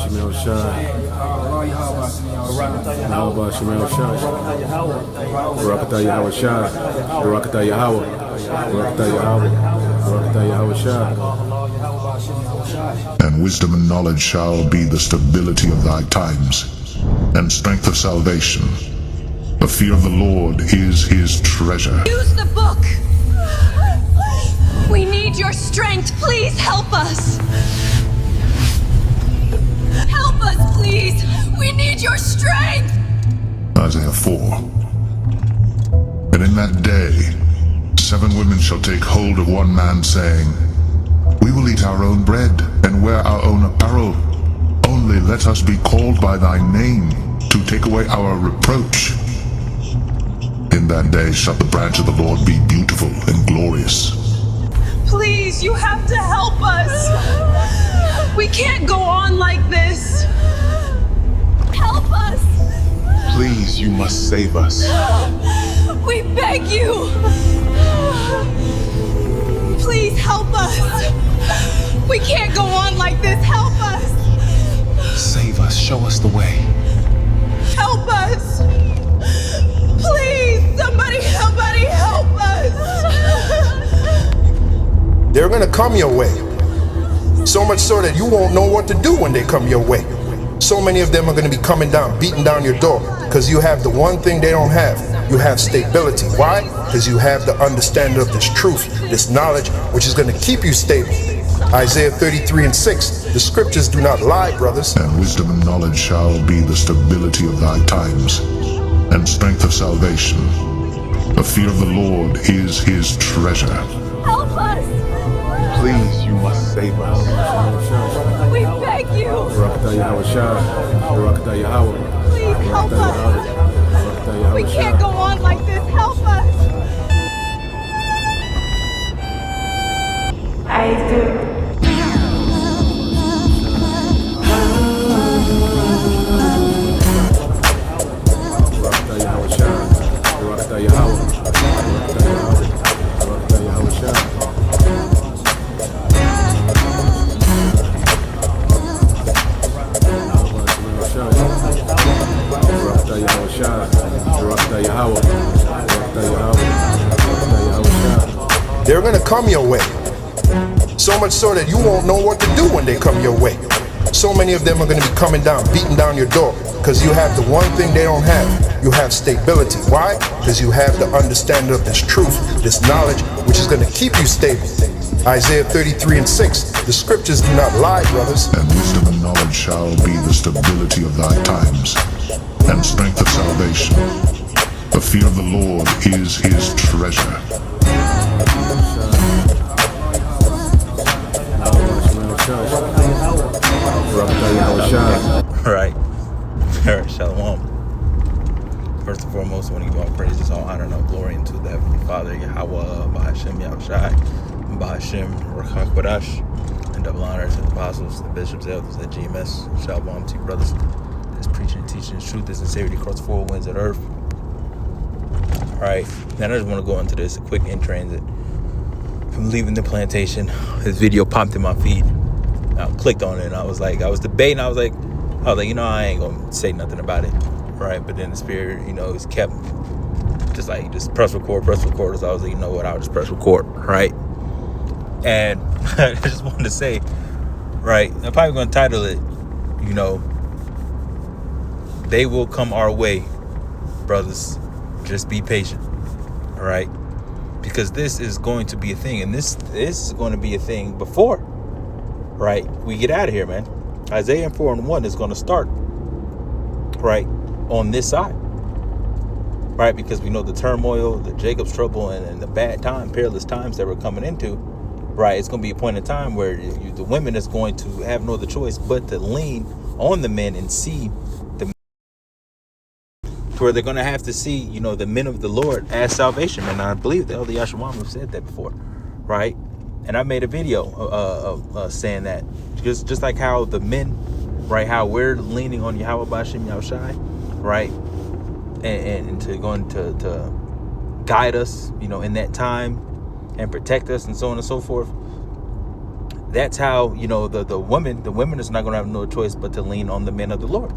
Shemel Shai. Yahweh Shemel Shai. Barakatah Yahweh Shai. Barakatah Yahweh. Barakatah Yahweh. Barakatah Yahweh Shai. And wisdom and knowledge shall be the stability of thy times, and strength of salvation. The fear of the Lord is his treasure. Use the book! We need your strength. Please help us. Help us, please. We need your strength. Isaiah 4. And in that day, 7 women shall take hold of one man, saying, We will eat our own bread and wear our own apparel. Only let us be called by thy name, to take away our reproach. In that day shall the branch of the Lord be beautiful and glorious. Please, you have to help us. We can't go on like this. Help us. Please, you must save us. We beg you. Please help us. We can't go on like this. Help us. Save us, show us the way. Help us. Please, somebody help us. They're gonna come your way. So much so that you won't know what to do when they come your way. So many of them are gonna be coming down, beating down your door, because you have the one thing they don't have. You have stability. Why? Because you have the understanding of this truth, this knowledge, which is gonna keep you stable. Isaiah 33:6, the scriptures do not lie, brothers. And wisdom and knowledge shall be the stability of thy times, and strength of salvation. The fear of the Lord is his treasure. Help us. Please, you must save us. We beg you. Barakatah Yahweh Shai. Barakatah Yahweh. Please help us. We can't go on like this. Help us. I do. Barakatah Yahweh Shai. Barakatah Yahweh. Barakatah Yahweh. Barakatah Yahweh Shai. Barakatah Yahweh Shai. Barakatah Yahweh. Barakatah Yahweh. Barakatah Yahweh Shai. They're gonna come your way. So much so that you won't know what to do when they come your way. So many of them are gonna be coming down, beating down your door, because you have the one thing they don't have. You have stability. Why? Because you have the understanding of this truth, this knowledge, which is gonna keep you stable. Isaiah 33:6, the scriptures do not lie, brothers. And wisdom and knowledge shall be the stability of thy times, and strength of salvation. The fear of the Lord is his treasure. Right. Shalom. First and foremost, I want to give all praises, all honor, and all glory unto the Heavenly Father, Yahweh, Ba'ashem, Yahushai, Ba'ashem, Ruach HaKodesh, and double honor to the apostles, the bishops, elders, the GMS. Shalom to you, brothers. This preaching and teaching the truth is sincerity across the four winds of the earth. Alright, now I just want to go into this, a quick in transit. From leaving the plantation, this video popped in my feed. I clicked on it and I was debating. I was like, you know, I ain't gonna say nothing about it, right? But then the spirit, you know, is kept just press record. So I was like, you know what? I'll just press record, right? And I just wanted to say, right? I'm probably gonna title it, you know, they will come our way, brothers. Just be patient, all right? Because this is going to be a thing, and this is going to be a thing before, right, we get out of here, man. Isaiah 4:1 is going to start, right, on this side, right? Because we know the turmoil, the Jacob's trouble, and the bad time, perilous times that we're coming into, right? It's going to be a point in time where the women is going to have no other choice but to lean on the men and see the, where they're going to have to see, you know, the men of the Lord as salvation. And I believe the Elder Yashawam said that before, right? And I made a video saying that, just like how the men, right, how we're leaning on Yahweh Ba'ashem Yahushai, right, and to going to guide us, you know, in that time and protect us and so on and so forth. that's how, the women is not going to have no choice but to lean on the men of the Lord,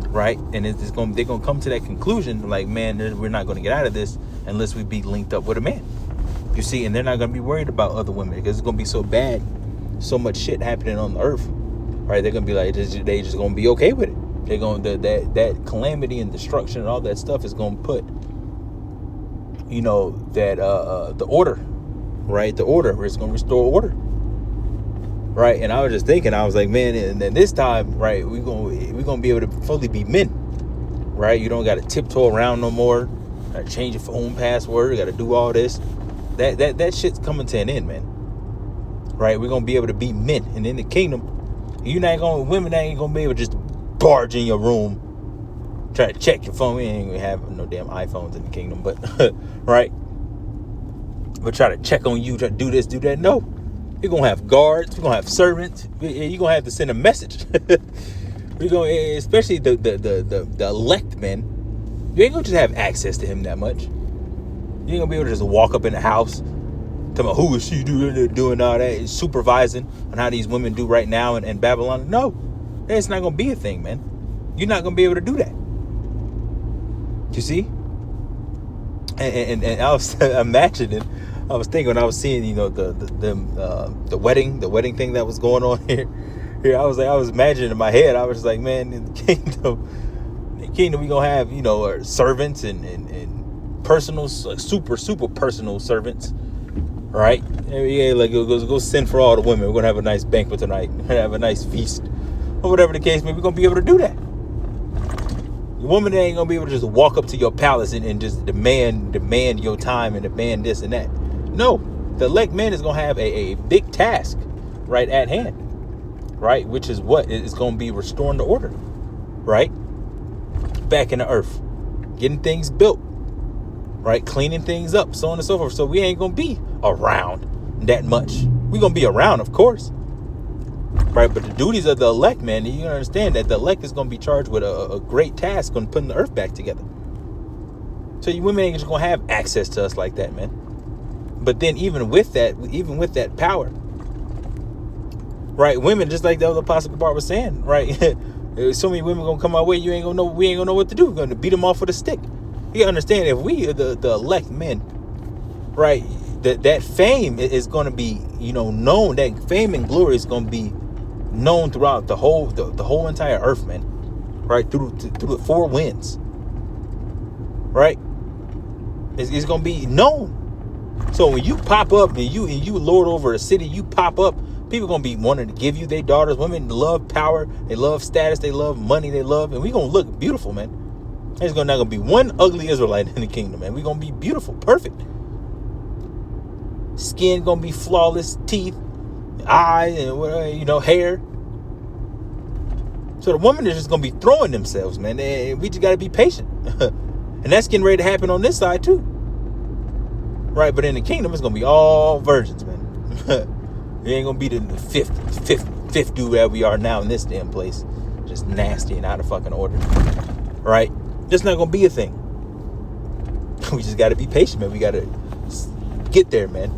right? And they're going to come to that conclusion, like, man, we're not going to get out of this unless we be linked up with a man. You see, and they're not going to be worried about other women because it's going to be so bad, so much shit happening on the earth, right? They're going to be like, they just going to be okay with it. They're going to, that calamity and destruction and all that stuff is going to put, the order, right? The order, where it's going to restore order. Right, and I was just thinking, I was like, man, and then this time, right, we're gonna be able to fully be men, right? You don't got to tiptoe around no more, got to change your phone password, got to do all this. That shit's coming to an end, man. Right, we're gonna be able to be men, and in the kingdom, women ain't gonna be able to just barge in your room, try to check your phone. We ain't gonna have no damn iPhones in the kingdom, but right, but try to check on you, try to do this, do that. No. We're going to have guards. We're going to have servants. You're going to have to send a message. We're going to, especially the elect men. You ain't going to just have access to him that much. You ain't going to be able to just walk up in the house, tell me, who is she doing all that, supervising on how these women do right now in Babylon. No, it's not going to be a thing, man. You're not going to be able to do that. You see? And I was imagining, I was thinking when I was seeing, the wedding thing that was going on here, I was imagining in my head, I was just like, man, in the kingdom, we gonna have, servants and personal, like super personal servants, right? Yeah, like go send for all the women. We're gonna have a nice banquet tonight. We're gonna have a nice feast, or whatever the case may be. We're gonna be able to do that. The woman ain't gonna be able to just walk up to your palace and just demand your time and demand this and that. No, the elect man is gonna have a big task right at hand, right? Which is what is gonna be restoring the order, right? Back in the earth, getting things built, right? Cleaning things up, so on and so forth. So we ain't gonna be around that much. We're gonna be around, of course, right? But the duties of the elect, man, you understand that the elect is gonna be charged with a great task on putting the earth back together. So you women ain't just gonna have access to us like that, man. But then even with that power, right? Women, just like the other Apostle Kabar was saying, right? So many women gonna come our way, we ain't gonna know what to do. We're gonna beat them off with a stick. You understand, if we the elect men, right, that fame is gonna be, known, that fame and glory is gonna be known throughout the whole entire earth, man. Right? Through the four winds. Right? It's gonna be known. So when you pop up and you lord over a city, you pop up, people gonna be wanting to give you their daughters. Women love power, they love status, they love money, and we gonna look beautiful, man. There's not gonna be one ugly Israelite in the kingdom, man. We gonna be beautiful, perfect. Skin gonna be flawless, teeth, eyes, and hair. So the women is just gonna be throwing themselves, man. And we just gotta be patient. And that's getting ready to happen on this side too. Right, but in the kingdom, it's gonna be all virgins, man. It ain't gonna be the fifth dude that we are now in this damn place, just nasty and out of fucking order. Right, just not gonna be a thing. We just gotta be patient, man. We gotta get there, man.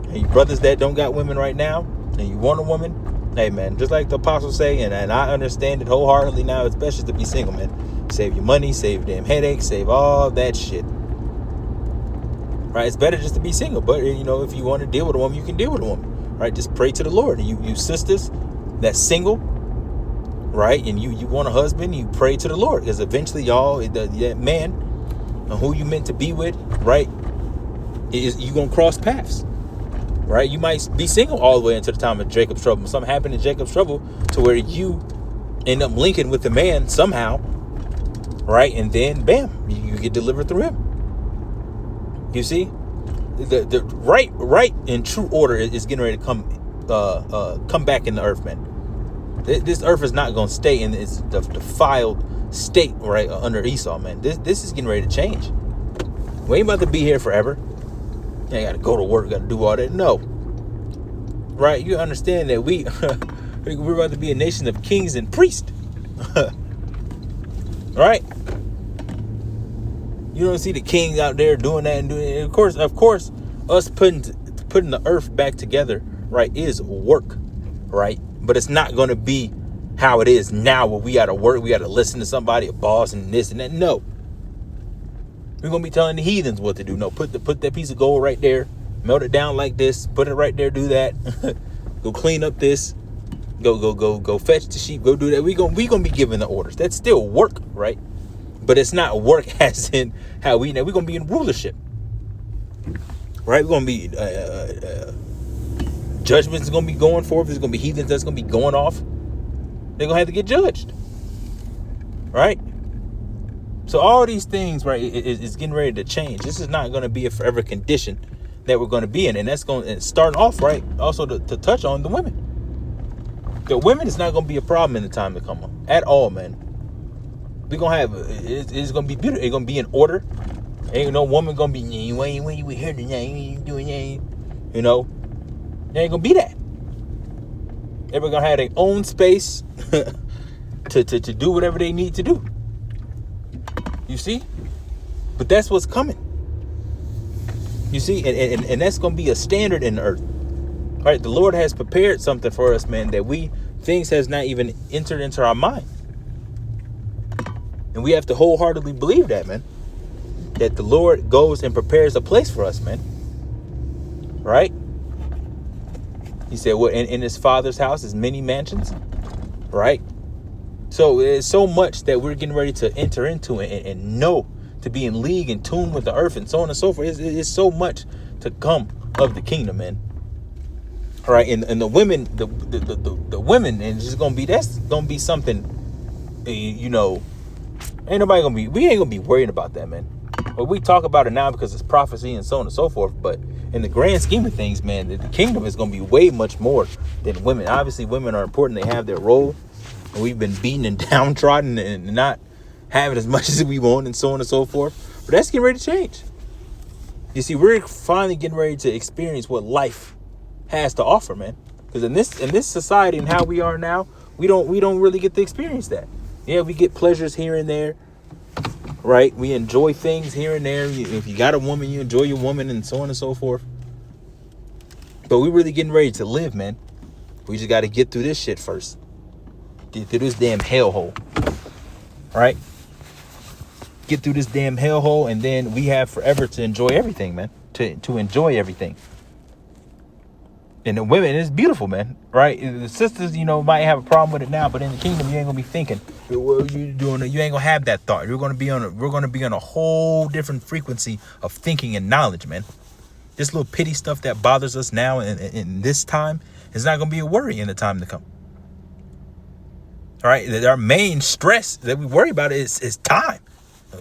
And you brothers that don't got women right now, and you want a woman, hey, man, just like the apostles say, and I understand it wholeheartedly now. It's best to be single, man. Save your money, save damn headaches, save all that shit. Right, it's better just to be single. But if you want to deal with a woman, you can deal with a woman. Right, just pray to the Lord. And you sisters that's single, right, and you want a husband, you pray to the Lord, because eventually y'all, that man who you meant to be with, right, is you gonna cross paths. Right, you might be single all the way into the time of Jacob's trouble. Something happened in Jacob's trouble to where you end up linking with the man somehow, right, and then bam, you get delivered through him. You see, the right and true order is getting ready to come back in the earth, man. This earth is not going to stay in its defiled state, right, under Esau, man. This is getting ready to change. We ain't about to be here forever. You ain't got to go to work, got to do all that. No. Right? You understand that we're about to be a nation of kings and priests. Right? You don't see the kings out there doing that and doing it. Of course, us putting the earth back together, right, is work. right? But it's not going to be how it is now, where we got to work, we got to listen to somebody, a boss, and this and that. No, we're going to be telling the heathens what to do. No, put that piece of gold right there, melt it down like this, put it right there, do that. Go clean up this, go fetch the sheep, go do that. We gonna be giving the orders. That's still work, right? But it's not work as in how we're gonna be in rulership, right? We're gonna be judgments is gonna be going forth. There's gonna be heathens that's gonna be going off. They're gonna have to get judged, right? So all these things, right, is getting ready to change. This is not gonna be a forever condition that we're gonna be in, and that's going to start off, right? Also to touch on the women. The women is not gonna be a problem in the time to come at all, man. We're gonna have it's gonna be beautiful. It's gonna be in order. Ain't no woman gonna be when you here tonight, you doing that, you know. There ain't gonna be that. Everybody gonna have their own space to do whatever they need to do. You see? But that's what's coming. You see, and that's gonna be a standard in the earth. All right, the Lord has prepared something for us, man, that things has not even entered into our mind. And we have to wholeheartedly believe that, man. That the Lord goes and prepares a place for us, man. Right? He said, well, in his Father's house is many mansions. Right? So there's so much that we're getting ready to enter into and know, to be in league and tune with the earth and so on and so forth. It's so much to come of the kingdom, man. All right, and the women, the women, and that's gonna be something, you know, we ain't gonna be worried about that, man. But we talk about it now because it's prophecy and so on and so forth. But in the grand scheme of things, man, the kingdom is gonna be way much more than women. Obviously, women are important; they have their role, and we've been beaten and downtrodden and not having as much as we want and so on and so forth. But that's getting ready to change. You see, we're finally getting ready to experience what life has to offer, man. Because in this society and how we are now, we don't really get to experience that. Yeah, we get pleasures here and there, right? We enjoy things here and there. If you got a woman, you enjoy your woman and so on and so forth. But we really getting ready to live, man. We just got to get through this shit first. Get through this damn hellhole, right? Get through this damn hellhole, and then we have forever to enjoy everything, man. To enjoy everything. And the women, it's beautiful, man, right? The sisters, you know, might have a problem with it now, but in the kingdom, you ain't gonna be thinking, what are you doing? You ain't gonna have that thought. We're gonna be on a whole different frequency of thinking and knowledge, man. This little petty stuff that bothers us now in this time is not gonna be a worry in the time to come. All right, our main stress that we worry about is time.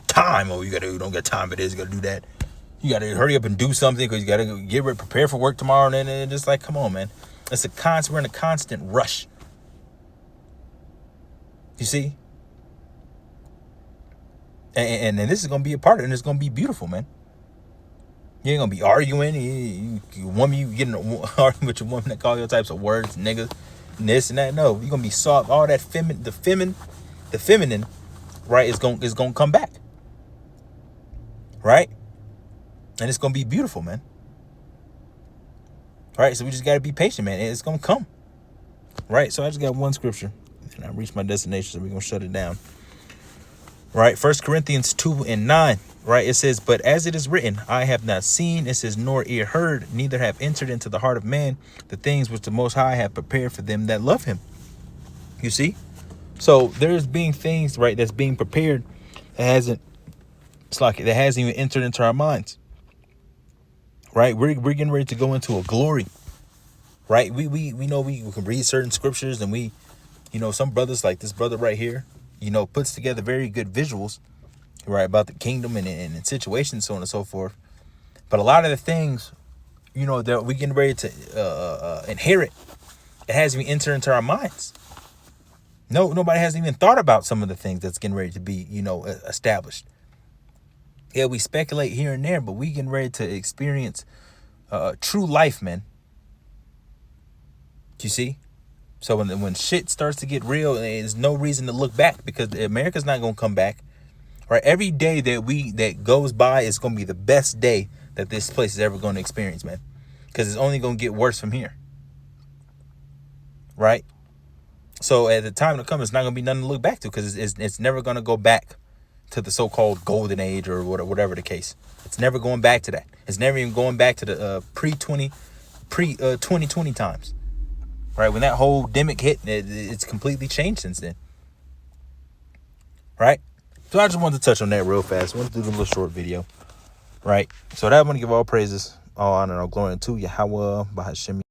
Time. Oh, you don't get time for this. You gotta do that. You got to hurry up and do something because you got to get ready, prepare for work tomorrow. And then just like, come on, man. We're in a constant rush. You see? And this is going to be a part of it. And it's going to be beautiful, man. You ain't going to be arguing. You getting arguing with your woman that call you all types of words, nigga, and this and that. No, you're going to be soft. All that the feminine, right, is going to come back. Right? And it's going to be beautiful, man. All right, so we just got to be patient, man. It's going to come. Right, so I just got one scripture. And I reached my destination, so we're going to shut it down. Right, 1 Corinthians 2:9. Right, it says, but as it is written, I have not seen, it says, nor ear heard, neither have entered into the heart of man the things which the Most High have prepared for them that love him. You see? So there's being things, right, that's being prepared that hasn't even entered into our minds. Right, we're getting ready to go into a glory. Right, we know we can read certain scriptures, and we, you know, some brothers like this brother right here, you know, puts together very good visuals, right, about the kingdom and situations, so on and so forth. But a lot of the things, you know, that we're getting ready to inherit, it hasn't even entered into our minds. Nobody hasn't even thought about some of the things that's getting ready to be, you know, established. Yeah, we speculate here and there, but we getting ready to experience true life, man. Do you see? So when shit starts to get real, there's no reason to look back, because America's not gonna come back. Right? Every day that goes by is gonna be the best day that this place is ever gonna experience, man. Because it's only gonna get worse from here. right? So at the time to come, it's not going to be nothing to look back to, because it's never going to go back to the so-called golden age or whatever the case. It's never going back to that. It's never even going back to the pre-2020 times, right? When that whole demic hit, it's completely changed since then, right? So I just wanted to touch on that real fast. I wanted to do a little short video, right? So that I want to give all praises, all honor, all glory to Yahweh, Bahashem.